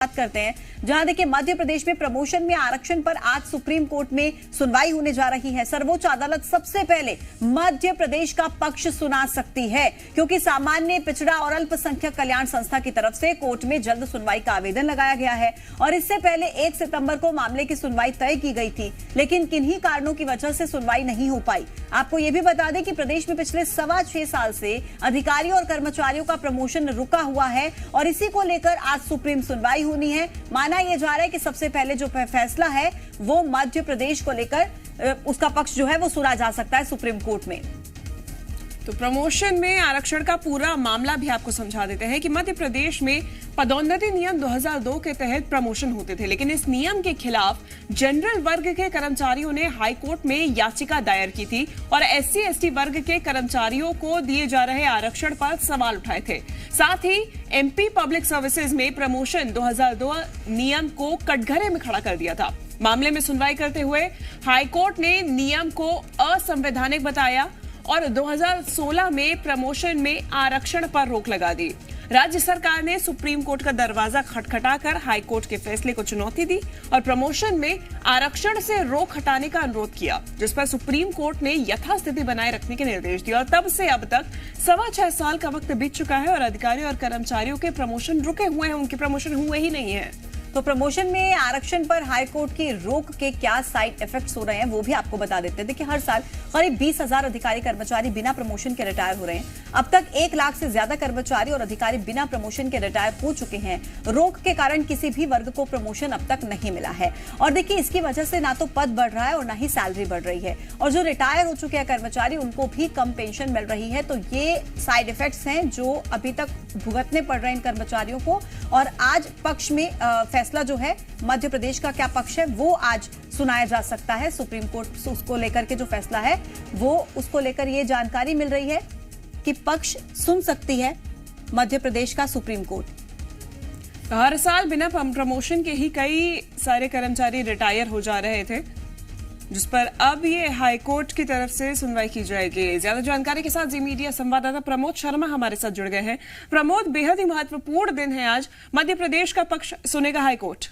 बात करते हैं, जहां देखिए मध्य प्रदेश में प्रमोशन में आरक्षण पर आज सुप्रीम कोर्ट में सुनवाई होने जा रही है। सर्वोच्च अदालत सबसे पहले मध्य प्रदेश का पक्ष सुना सकती है, क्योंकि सामान्य पिछड़ा और अल्पसंख्यक कल्याण संस्था की तरफ से कोर्ट में जल्द सुनवाई का आवेदन लगाया गया है और इससे पहले 1 सितंबर को मामले की सुनवाई तय की गई थी, लेकिन किन्हीं कारणों की वजह से सुनवाई नहीं हो पाई। आपको यह भी बता दें कि प्रदेश में पिछले 6.25 साल से अधिकारियों और कर्मचारियों का प्रमोशन रुका हुआ है और इसी को लेकर आज सुप्रीम सुनवाई होनी है। माना यह जा रहा है कि सबसे पहले जो फैसला है वो मध्य प्रदेश को लेकर उसका पक्ष जो है वो सुना जा सकता है सुप्रीम कोर्ट में। तो प्रमोशन में आरक्षण का पूरा मामला भी आपको समझा देते हैं कि मध्य प्रदेश में पदोन्नति नियम 2002 के तहत प्रमोशन होते थे, लेकिन इस नियम के खिलाफ जनरल वर्ग के कर्मचारियों ने हाई कोर्ट में याचिका दायर की थी और SC/ST वर्ग के कर्मचारियों को दिए जा रहे आरक्षण पर सवाल उठाए थे। साथ ही MP पब्लिक सर्विसेज में प्रमोशन 2002 नियम को कटघरे में खड़ा कर दिया था। मामले में सुनवाई करते हुए हाईकोर्ट ने नियम को असंवैधानिक बताया और 2016 में प्रमोशन में आरक्षण पर रोक लगा दी। राज्य सरकार ने सुप्रीम कोर्ट का दरवाजा खटखटाकर हाई कोर्ट के फैसले को चुनौती दी और प्रमोशन में आरक्षण से रोक हटाने का अनुरोध किया, जिस पर सुप्रीम कोर्ट ने यथास्थिति बनाए रखने के निर्देश दिए और तब से अब तक 6.25 साल का वक्त बीत चुका है और अधिकारियों और कर्मचारियों के प्रमोशन रुके हुए हैं, उनके प्रमोशन हुए ही नहीं है। तो प्रमोशन में आरक्षण पर हाईकोर्ट की रोक के क्या साइड इफेक्ट्स हो रहे हैं वो भी आपको बता देते हैं। देखिए, हर साल करीब 20,000 अधिकारी कर्मचारी बिना प्रमोशन के रिटायर हो रहे हैं। अब तक 1 लाख से ज्यादा कर्मचारी और अधिकारी बिना प्रमोशन के रिटायर हो चुके हैं। रोक के कारण किसी भी वर्ग को प्रमोशन अब तक नहीं मिला है और देखिए इसकी वजह से ना तो पद बढ़ रहा है और ना ही सैलरी बढ़ रही है और जो रिटायर हो चुके हैं कर्मचारी उनको भी कम पेंशन मिल रही है। तो ये साइड इफेक्ट्स हैं जो अभी तक भुगतने पड़ रहे हैं इन कर्मचारियों को और आज पक्ष में फैसला जो है मध्य प्रदेश का क्या पक्ष है वो आज सुनाया जा सकता है। सुप्रीम कोर्ट उसको लेकर के जो फैसला है वो उसको लेकर ये जानकारी मिल रही है कि पक्ष सुन सकती है मध्य प्रदेश का सुप्रीम कोर्ट। हर साल बिना प्रमोशन के ही कई सारे कर्मचारी रिटायर हो जा रहे थे, जिस पर अब ये हाईकोर्ट की तरफ से सुनवाई की जाएगी। ज्यादा जानकारी के साथ जी मीडिया संवाददाता प्रमोद शर्मा हमारे साथ जुड़ गए हैं। प्रमोद, बेहद ही महत्वपूर्ण दिन है आज, मध्य प्रदेश का पक्ष सुनेगा हाईकोर्ट।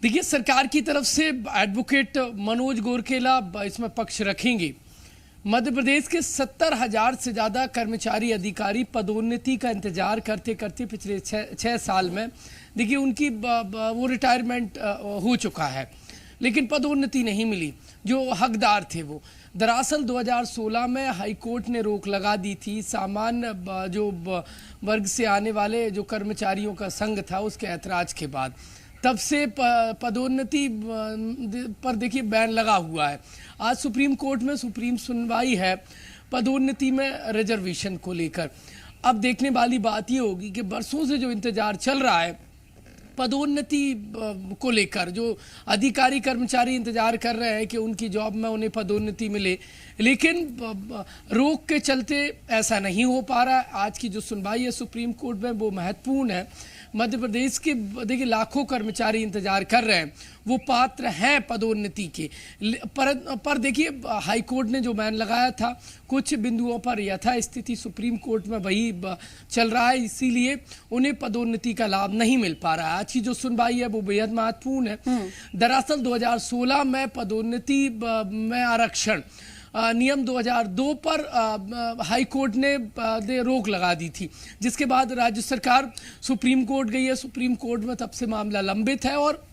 देखिए, सरकार की तरफ से एडवोकेट मनोज गोरकेला इसमें पक्ष रखेंगे। मध्य प्रदेश के 70,000 से ज्यादा कर्मचारी अधिकारी पदोन्नति का इंतजार करते करते पिछले 6 साल में देखिए उनकी वो रिटायरमेंट हो चुका है, लेकिन पदोन्नति नहीं मिली जो हकदार थे वो। दरअसल 2016 में हाई कोर्ट ने रोक लगा दी थी सामान्य जो वर्ग से आने वाले जो कर्मचारियों का संघ था उसके ऐतराज के बाद। तब से पदोन्नति पर देखिए बैन लगा हुआ है। आज सुप्रीम कोर्ट में सुप्रीम सुनवाई है पदोन्नति में रिजर्वेशन को लेकर। अब देखने वाली बात ये होगी कि बरसों से जो इंतजार चल रहा है पदोन्नति को लेकर, जो अधिकारी कर्मचारी इंतजार कर रहे हैं कि उनकी जॉब में उन्हें पदोन्नति मिले, लेकिन रोक के चलते ऐसा नहीं हो पा रहा है। आज की जो सुनवाई है सुप्रीम कोर्ट में वो महत्वपूर्ण है। मध्य प्रदेश के देखिए लाखों कर्मचारी इंतजार कर रहे हैं, वो पात्र हैं पदोन्नति के, पर देखिए हाई कोर्ट ने जो बैन लगाया था कुछ बिंदुओं पर यथास्थिति सुप्रीम कोर्ट में वही चल रहा है, इसीलिए उन्हें पदोन्नति का लाभ नहीं मिल पा रहा है। आज की जो सुनवाई है वो बेहद महत्वपूर्ण है। दरअसल 2016 में पदोन्नति में आरक्षण नियम 2002 पर हाई कोर्ट ने रोक लगा दी थी, जिसके बाद राज्य सरकार सुप्रीम कोर्ट गई है। सुप्रीम कोर्ट में तब से मामला लंबित है और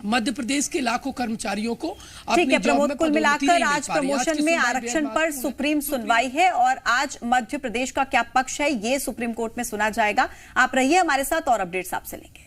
मध्य प्रदेश के लाखों कर्मचारियों को अपनी जॉब में कुल मिलाकर आज प्रमोशन में आरक्षण पर सुप्रीम सुनवाई है और आज मध्य प्रदेश का क्या पक्ष है ये सुप्रीम कोर्ट में सुना जाएगा। आप रहिए हमारे साथ और अपडेट्स आपसे लेंगे।